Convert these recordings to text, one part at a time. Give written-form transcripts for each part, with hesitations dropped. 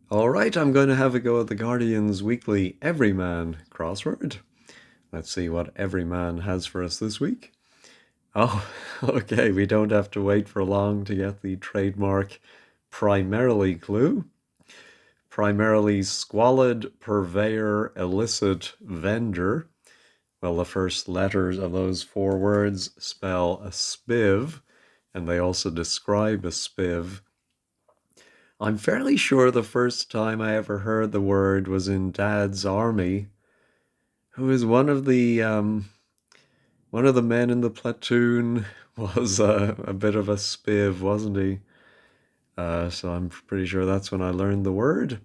All right, I'm going to have a go at the Guardian's weekly Everyman crossword. Let's see what Everyman has for us this week. Oh, okay, we don't have to wait for long to get the trademark primarily clue. Primarily squalid, purveyor, illicit, vendor. Well, the first letters of those four words spell a spiv, and they also describe a spiv. I'm fairly sure the first time I ever heard the word was in Dad's army, who is one of the men in the platoon was a bit of a spiv, wasn't he? So I'm pretty sure that's when I learned the word.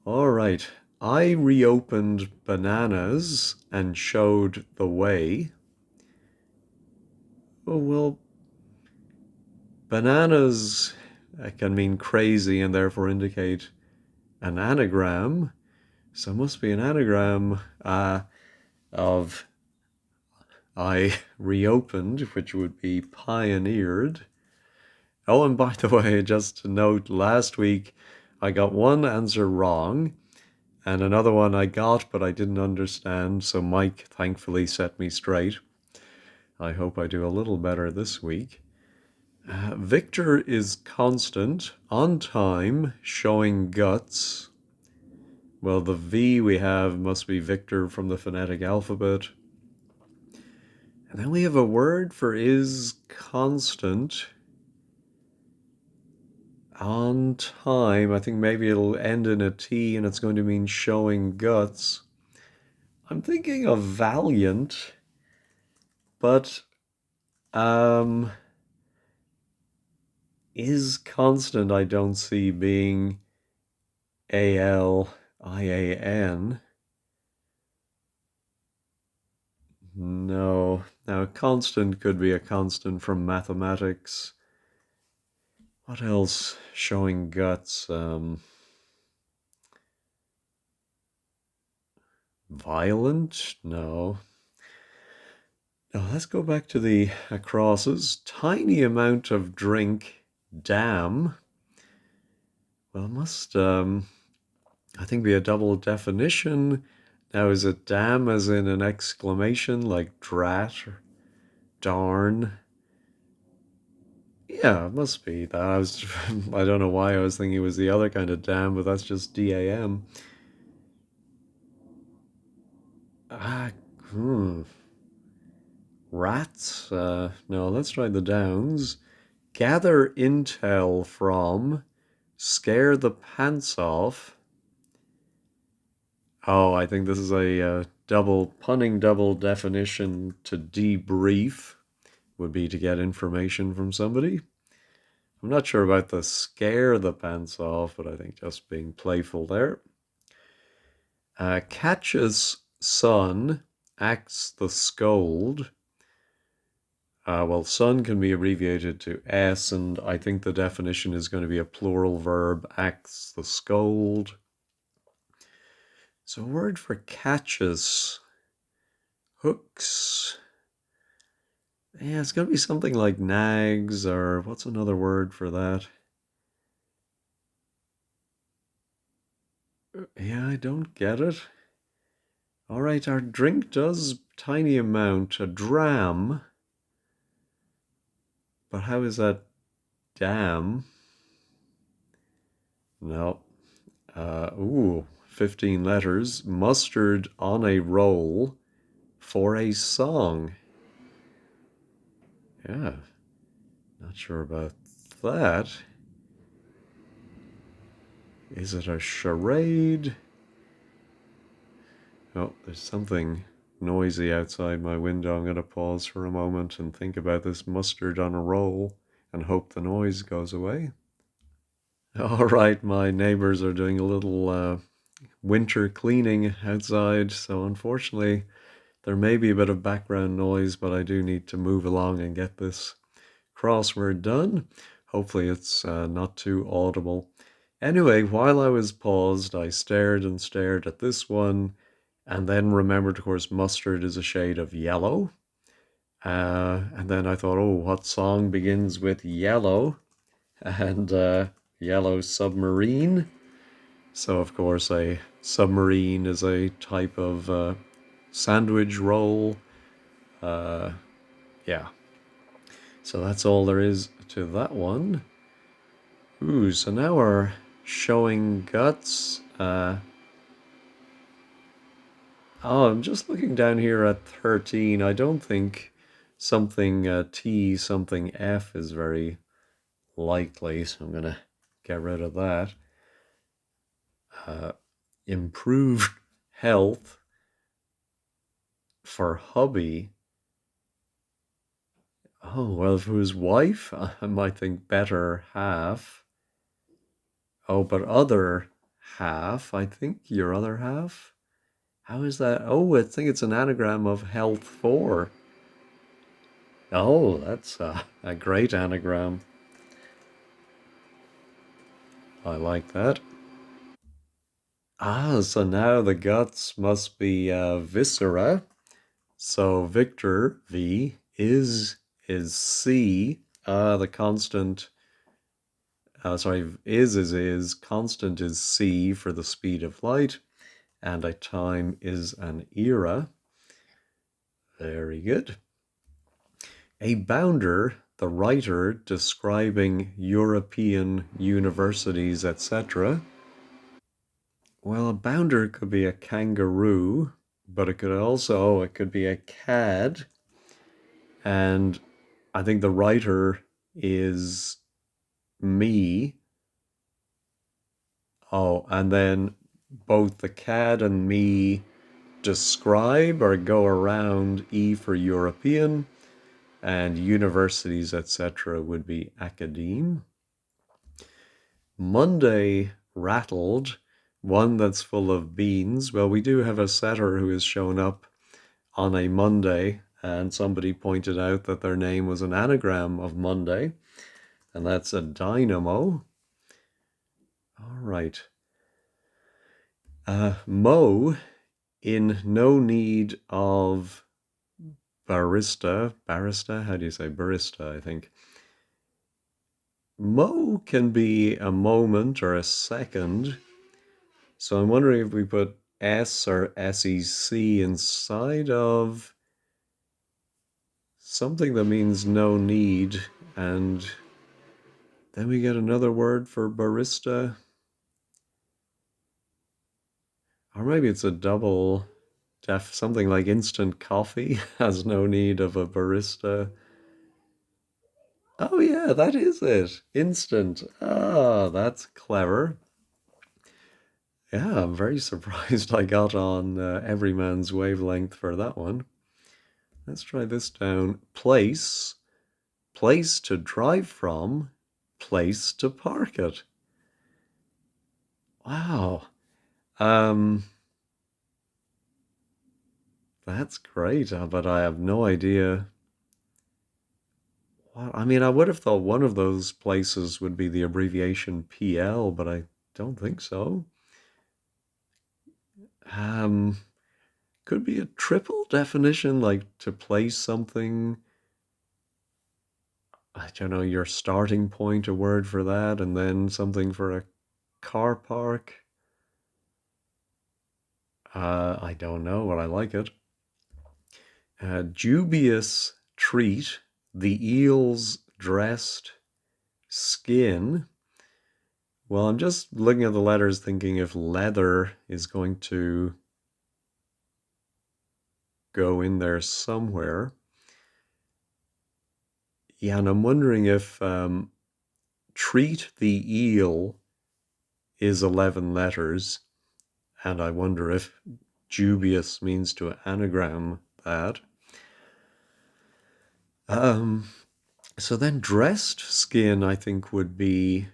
All right. I reopened bananas and showed the way. Oh, well, bananas can mean crazy and therefore indicate an anagram. So it must be an anagram of I reopened, which would be pioneered. Oh, and by the way, just to note, last week I got one answer wrong and another one I got, but I didn't understand. So Mike thankfully set me straight. I hope I do a little better this week. Victor is constant, on time, showing guts. Well, the V we have must be Victor from the phonetic alphabet. And then we have a word for is constant, on time. I think maybe it'll end in a T and it's going to mean showing guts. I'm thinking of valiant, but um, is constant I don't see being Alian. No. Now, a constant could be a constant from mathematics. What else? Showing guts. Violent? No. Now, let's go back to the crosses. Tiny amount of drink. Damn. Well, it must, I think, be a double definition. Now, is it damn as in an exclamation like drat or darn? Yeah, it must be that. I don't know why I was thinking it was the other kind of damn, but that's just DAM. Ah, hmm. Rats? No, let's try the downs. Gather intel from, scare the pants off. Oh, I think this is a double definition to debrief would be to get information from somebody. I'm not sure about the scare the pants off, but I think just being playful there. Catches son, acts the scold. Well, son can be abbreviated to S, and I think the definition is going to be a plural verb, acts the scold. So, a word for catches, hooks. Yeah, it's going to be something like nags, or what's another word for that? Yeah, I don't get it. All right, our drink does tiny amount, a dram. But how is that dam? No. 15 letters. Mustard on a roll for a song. Yeah, not sure about that. Is it a charade? Oh, there's something noisy outside my window. I'm going to pause for a moment and think about this mustard on a roll and hope the noise goes away. All right, my neighbors are doing a little winter cleaning outside, so unfortunately there may be a bit of background noise, but I do need to move along and get this crossword done. Hopefully it's not too audible. Anyway, while I was paused, I stared and stared at this one, and then remembered, of course, mustard is a shade of yellow. And then I thought, oh, what song begins with yellow? And Yellow Submarine. So, of course, a submarine is a type of sandwich roll. Uh, yeah. So that's all there is to that one. Ooh, so now we're showing guts. Oh, I'm just looking down here at 13. I don't think something T, something F is very likely, so I'm going to get rid of that. Improved health for hubby. Oh, well, if it was wife, I might think better half. Oh, but other half, I think your other half. How is that? Oh, I think it's an anagram of health for. Oh, that's a great anagram. I like that. Ah, so now the guts must be viscera. So Victor, V, is C. The constant, sorry, is, constant is C for the speed of light, and a time is an era. Very good. A bounder, the writer describing European universities, etc. Well, a bounder could be a kangaroo, but it could also, it could be a cad. And I think the writer is me. Oh, and then both the cad and me describe or go around E for European, and universities, etc., would be academe. Monday rattled, one that's full of beans. Well, we do have a setter who has shown up on a Monday, and somebody pointed out that their name was an anagram of Monday, and that's a dynamo. All right. Mo, in no need of barista, how do you say barista, I think. Mo can be a moment or a second. So I'm wondering if we put S or SEC inside of something that means no need, and then we get another word for barista. Or maybe it's a double def, something like instant coffee has no need of a barista. Oh, yeah, that is it. Instant. Ah, that's clever. Yeah, I'm very surprised I got on Everyman's wavelength for that one. Let's try this down. Place. Place to drive from. Place to park it. Wow. Um, that's great, but I have no idea. What, I mean, I would have thought one of those places would be the abbreviation PL, but I don't think so. Um, could be a triple definition, like to place something. I don't know, your starting point, a word for that, and then something for a car park. I don't know, but I like it. Dubious treat, the eel's dressed skin. Well, I'm just looking at the letters thinking if leather is going to go in there somewhere. Yeah, and I'm wondering if treat the eel is 11 letters, and I wonder if dubious means to anagram that. Um, so then dressed skin, I think, would be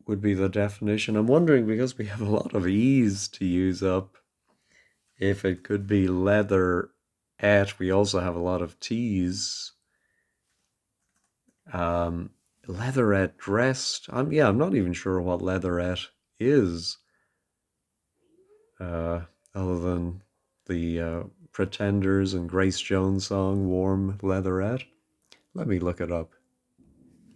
the definition. I'm wondering because we have a lot of e's to use up, if it could be leather at. We also have a lot of t's. Um, Leatherette dressed. I'm not even sure what leatherette is, uh, other than the Pretenders and Grace Jones song "Warm Leatherette." Let me look it up.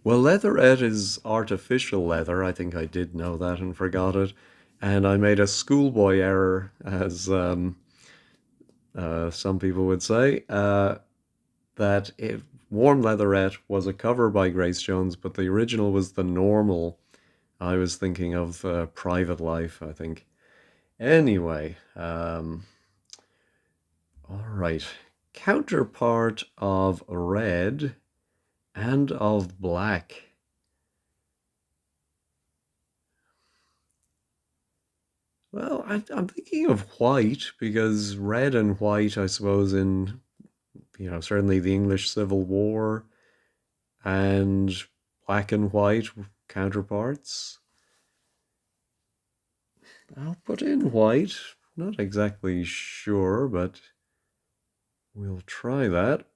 Well, leatherette is artificial leather. I think I did know that and forgot it. And I made a schoolboy error, as some people would say, that Warm Leatherette was a cover by Grace Jones, but the original was the normal. I was thinking of Private Life, I think. Anyway, all right. Counterpart of red and of black. Well, I'm thinking of white because red and white, I suppose, in certainly the English Civil War and black and white counterparts. I'll put in white. Not exactly sure, but we'll try that.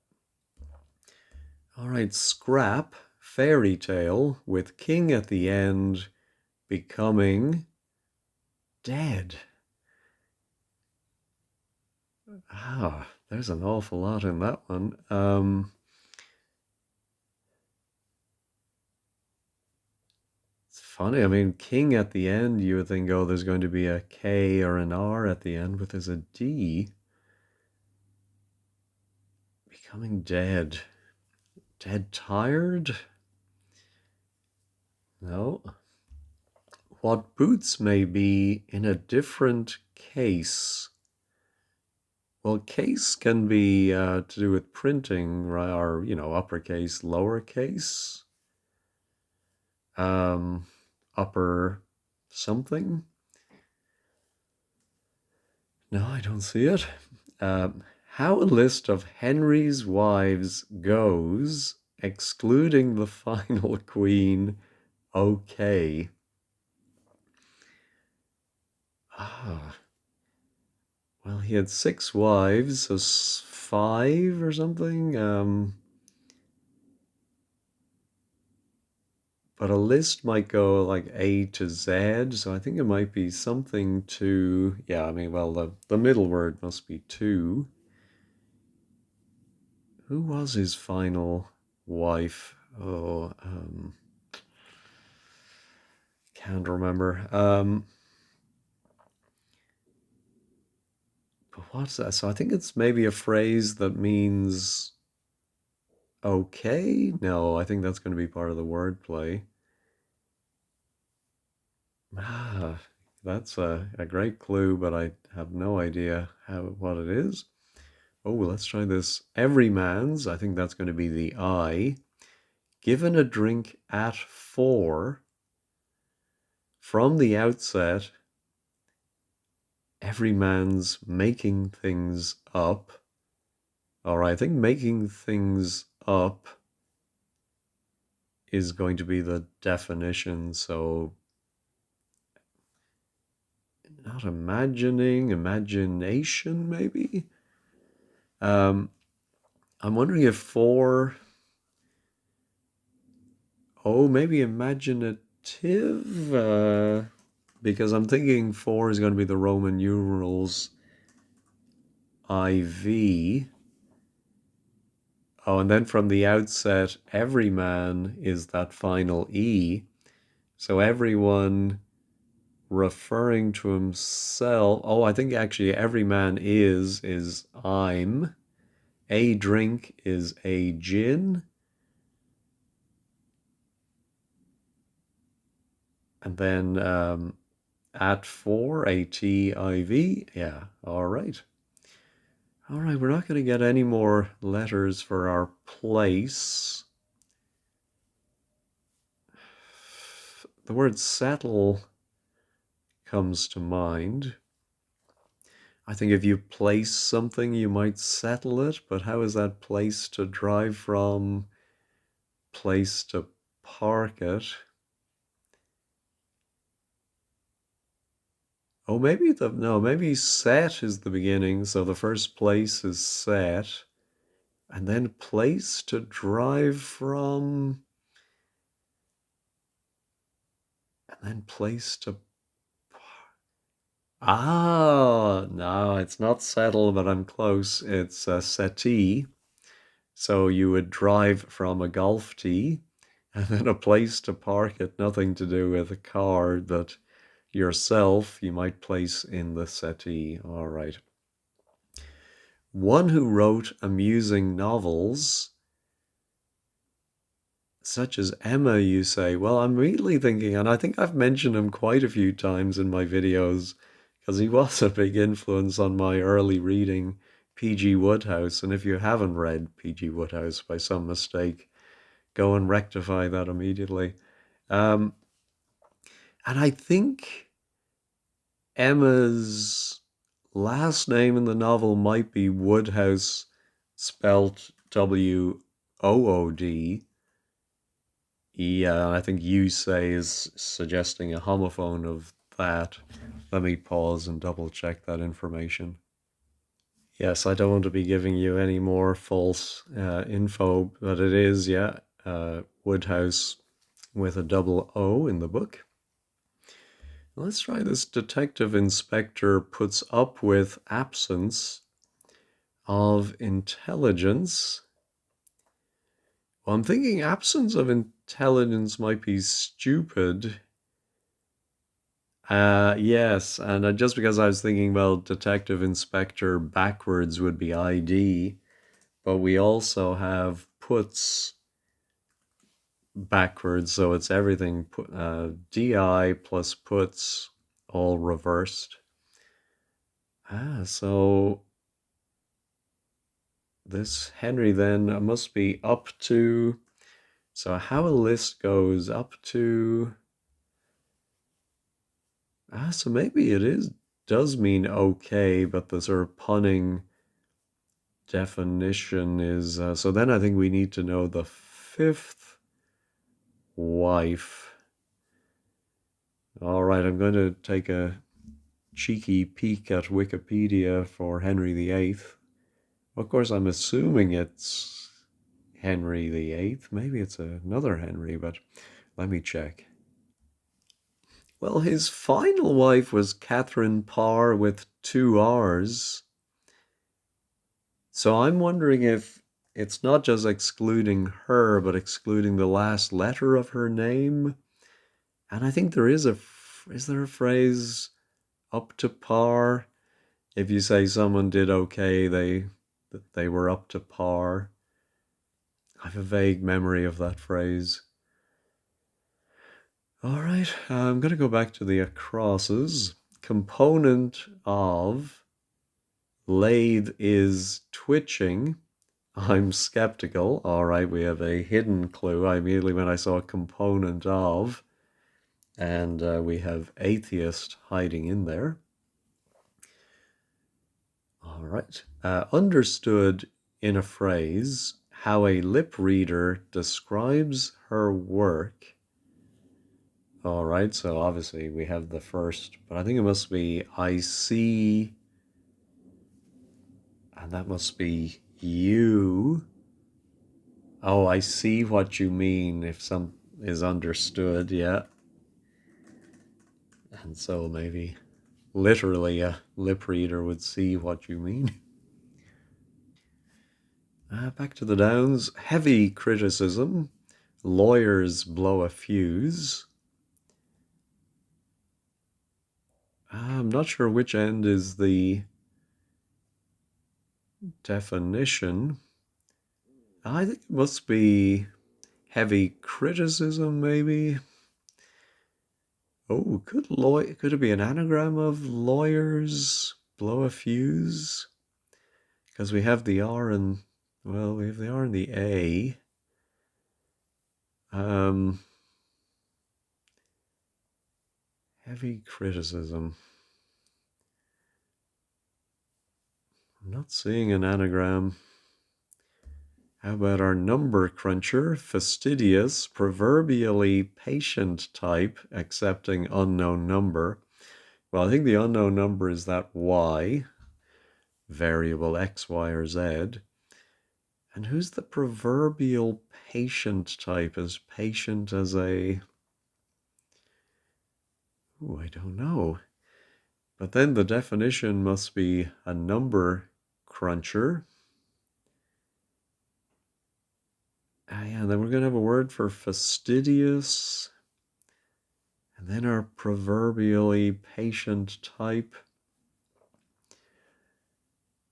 All right, scrap fairy tale with king at the end becoming dead. Ah, there's an awful lot in that one. It's funny. I mean, king at the end, you would think, oh, there's going to be a K or an R at the end, but there's a D. Becoming dead. Dead tired? No. What boots may be in a different case. Well, case can be to do with printing, right? Or, uppercase, lowercase, um, upper something. No, I don't see it. How a list of Henry's wives goes, excluding the final queen, okay. Ah, well, he had 6 wives, so 5 or something. But a list might go like A to Z, so I think it might be something to, yeah, I mean, well, the middle word must be to. Who was his final wife? Oh, can't remember. But what's that? So I think it's maybe a phrase that means okay. No, I think that's going to be part of the wordplay. Ah, that's a great clue, but I have no idea what it is. Oh, well, let's try this. Everyman's, I think that's going to be the I. Given a drink at 4, from the outset, every man's making things up. All right, I think making things up is going to be the definition. So, not imagining, imagination, maybe. Um, I'm wondering if 4, oh, maybe imaginative, because I'm thinking 4 is going to be the Roman numerals IV. Oh, and then from the outset, every man is that final E. So everyone referring to himself. Oh, I think actually every man is I'm. A drink is a gin. And then at 4, ATIV. Yeah, all right. All right, we're not going to get any more letters for our place. The word settle comes to mind. I think if you place something, you might settle it, but how is that place to drive from, place to park it? Oh, maybe set is the beginning, so the first place is set, and then place to drive from, and then place to. Ah, no, it's not settle, but I'm close. It's a settee. So you would drive from a golf tee And then a place to park it, nothing to do with a car, but yourself, you might place in the settee. All right. One who wrote amusing novels, such as Emma, you say. Well, I'm really thinking, and I think I've mentioned him quite a few times in my videos, because he was a big influence on my early reading, P.G. Wodehouse. And if you haven't read P.G. Wodehouse by some mistake, go and rectify that immediately. Um, and I think Emma's last name in the novel might be Woodhouse, spelt Wood. Yeah, I think you say is suggesting a homophone of that. Let me pause and double check that information. Yes, I don't want to be giving you any more false info, but it is, yeah, Woodhouse with a double O in the book. Let's try this. Detective inspector puts up with absence of intelligence. Well, I'm thinking absence of intelligence might be stupid. Yes, and just because I was thinking, well, detective inspector backwards would be ID, but we also have puts backwards, so it's everything DI plus puts all reversed. So this Henry then must be up to. So how a list goes up to. So maybe it does mean okay, but the sort of punning definition is. So then I think we need to know the fifth wife. All right, I'm going to take a cheeky peek at Wikipedia for Henry VIII. Of course, I'm assuming it's Henry VIII. Maybe it's another Henry, but let me check. Well, his final wife was Catherine Parr with two R's. So I'm wondering if it's not just excluding her, but excluding the last letter of her name. And I think is there a phrase up to par? If you say someone did okay, they were up to par. I have a vague memory of that phrase. All right, I'm going to go back to the acrosses. Component of lathe is twitching. I'm skeptical. All right, we have a hidden clue. I immediately, when I saw a component of, and we have atheist hiding in there. All right. Understood in a phrase how a lip reader describes her work. All right, so obviously we have the first, but I think it must be I see, and that must be you. Oh, I see what you mean if some is understood, yeah. And so maybe literally a lip reader would see what you mean. Back to the downs. Heavy criticism. Lawyers blow a fuse. I'm not sure which end is the definition. I think it must be heavy criticism, maybe. Oh, could it be an anagram of lawyers blow a fuse? Because we have the R and, well, we have the R and the A. Um, Heavy criticism. I'm not seeing an anagram. How about our number cruncher? Fastidious, proverbially patient type, accepting unknown number. Well, I think the unknown number is that Y, variable X, Y, or Z. And who's the proverbial patient type? Is patient as a... Ooh, I don't know. But then the definition must be a number cruncher. Yeah, and then we're going to have a word for fastidious. And then our proverbially patient type.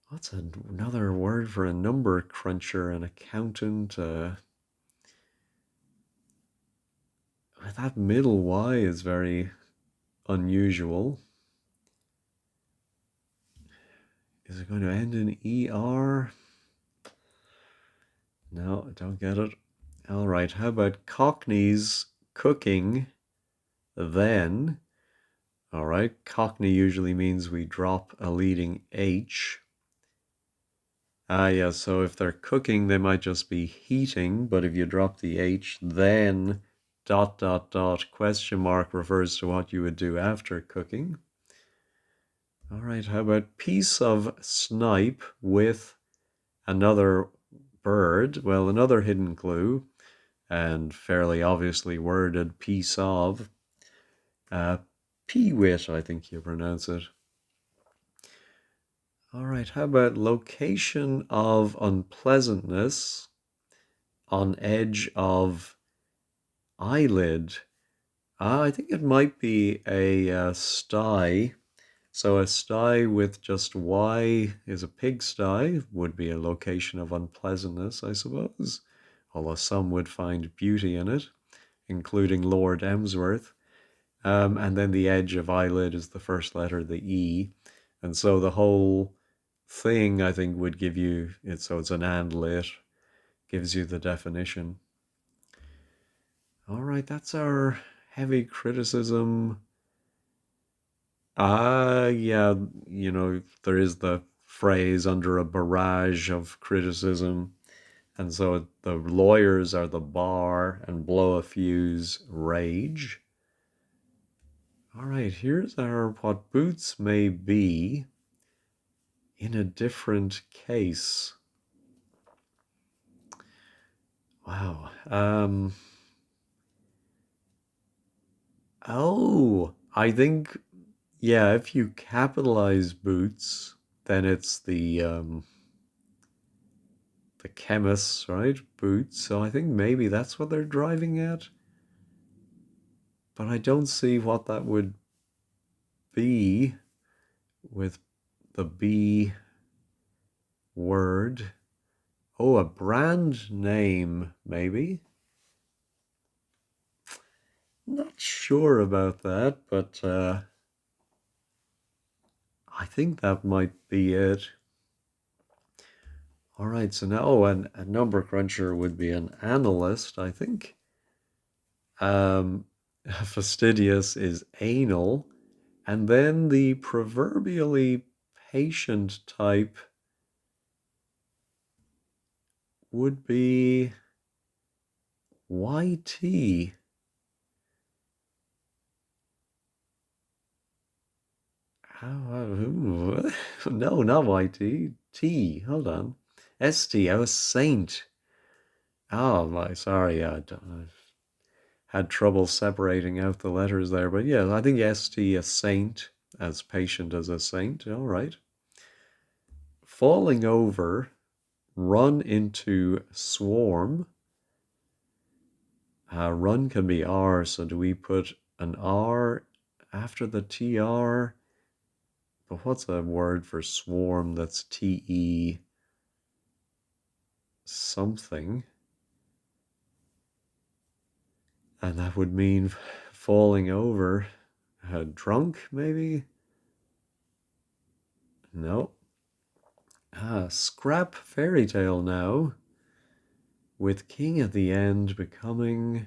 What's another word for a number cruncher, an accountant? That middle Y is very unusual. Is it going to end in ER? No, I don't get it. All right, how about Cockneys cooking then? All right, Cockney usually means we drop a leading H. Yeah, so if they're cooking, they might just be heating, but if you drop the H, then dot dot dot question mark refers to what you would do after cooking. All right, how about piece of snipe with another bird? Well, another hidden clue, and fairly obviously worded piece of. Peewit, I think you pronounce it. All right, how about location of unpleasantness on edge of eyelid? I think it might be a sty. So a sty with just Y is a pigsty, would be a location of unpleasantness, I suppose. Although some would find beauty in it, including Lord Emsworth. And then the edge of eyelid is the first letter, the E. And so the whole thing, I think, would give you, so it's an and lit, gives you the definition. All right, that's our heavy criticism. Yeah, there is the phrase under a barrage of criticism. And so the lawyers are the bar and blow a fuse rage. All right, here's our what boots may be in a different case. Wow. Oh, I think, yeah, if you capitalize boots, then it's the chemists, right? Boots. So I think maybe that's what they're driving at. But I don't see what that would be with the B word. Oh, a brand name, maybe. Not sure about that, but I think that might be it. All right, so now a number cruncher would be an analyst, I think. Fastidious is anal. And then the proverbially patient type would be YT. No, not YT. T. Hold on. ST. I was saint. Oh my, sorry. I've had trouble separating out the letters there, but yeah, I think ST, a saint, as patient as a saint. All right. Falling over, run into swarm. Run can be R, so do we put an R after the TR? But what's a word for swarm that's TE something? And that would mean falling over. Drunk, maybe? No. Scrap fairy tale now, with king at the end becoming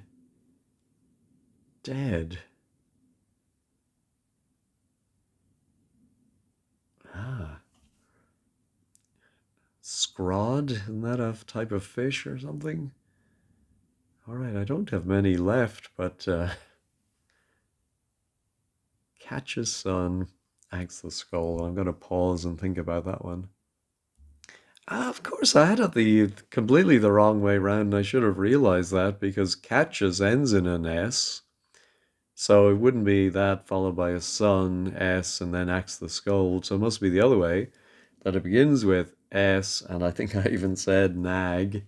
dead. Ah, scrod, isn't that a type of fish or something? All right, I don't have many left, but catches sun, axe the skull. I'm going to pause and think about that one. Of course, I had it the completely the wrong way round. I should have realized that because catches ends in an S. So it wouldn't be that followed by a sun, S, and then axe the skull. So it must be the other way, that it begins with S, and I think I even said nag.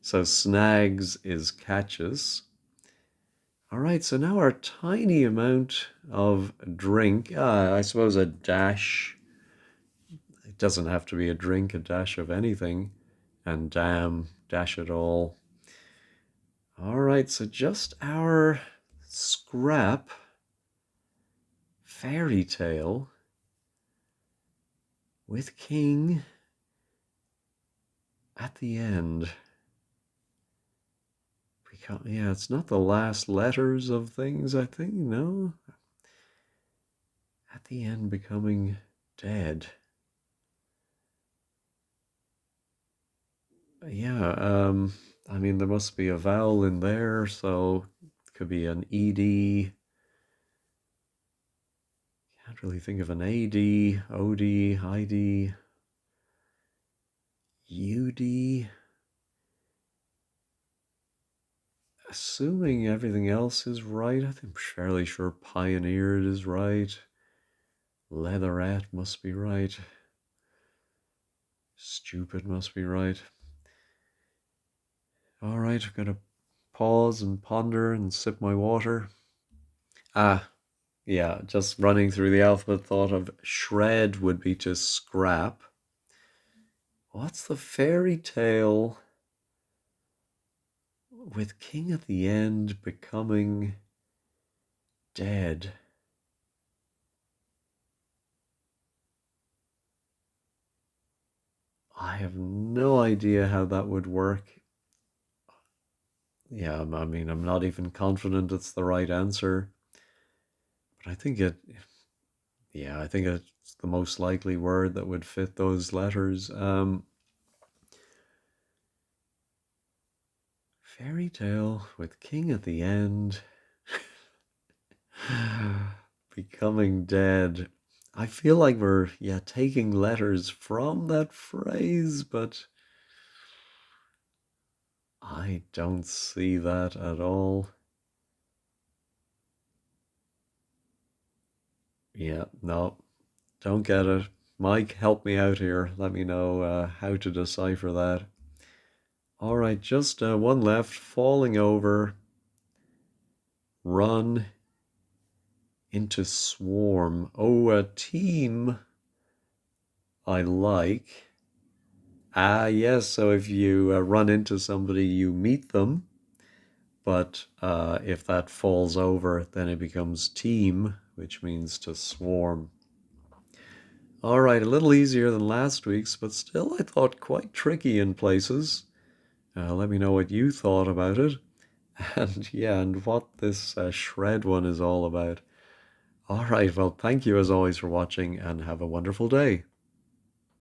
So snags is catches. All right, so now our tiny amount of drink. I suppose a dash. It doesn't have to be a drink, a dash of anything. And damn, dash it all. All right, so just our scrap fairy tale with king at the end. Yeah, it's not the last letters of things, I think, no? At the end becoming dead. Yeah, I mean, there must be a vowel in there, so it could be an ED. Can't really think of an AD, OD, ID, UD. Assuming everything else is right, I'm fairly sure pioneered is right. Leatherette must be right. Stupid must be right. All right, I'm gonna pause and ponder and sip my water. Ah, yeah, just running through the alphabet, thought of shred would be to scrap. What's the fairy tale with king at the end becoming dead? I have no idea how that would work. Yeah, I mean, I'm not even confident it's the right answer, but I think it's the most likely word that would fit those letters. Fairy tale with king at the end becoming dead. I feel like we're, yeah, taking letters from that phrase, but I don't see that at all. Yeah, no, don't get it. Mike, help me out here. Let me know how to decipher that. All right, just one left. Falling over, run into swarm. Oh, a team I like. Ah, yes, so if you run into somebody, you meet them. But if that falls over, then it becomes team, which means to swarm. All right, a little easier than last week's, but still I thought quite tricky in places. Let me know what you thought about it. And yeah, and what this shred one is all about. All right, well, thank you as always for watching and have a wonderful day.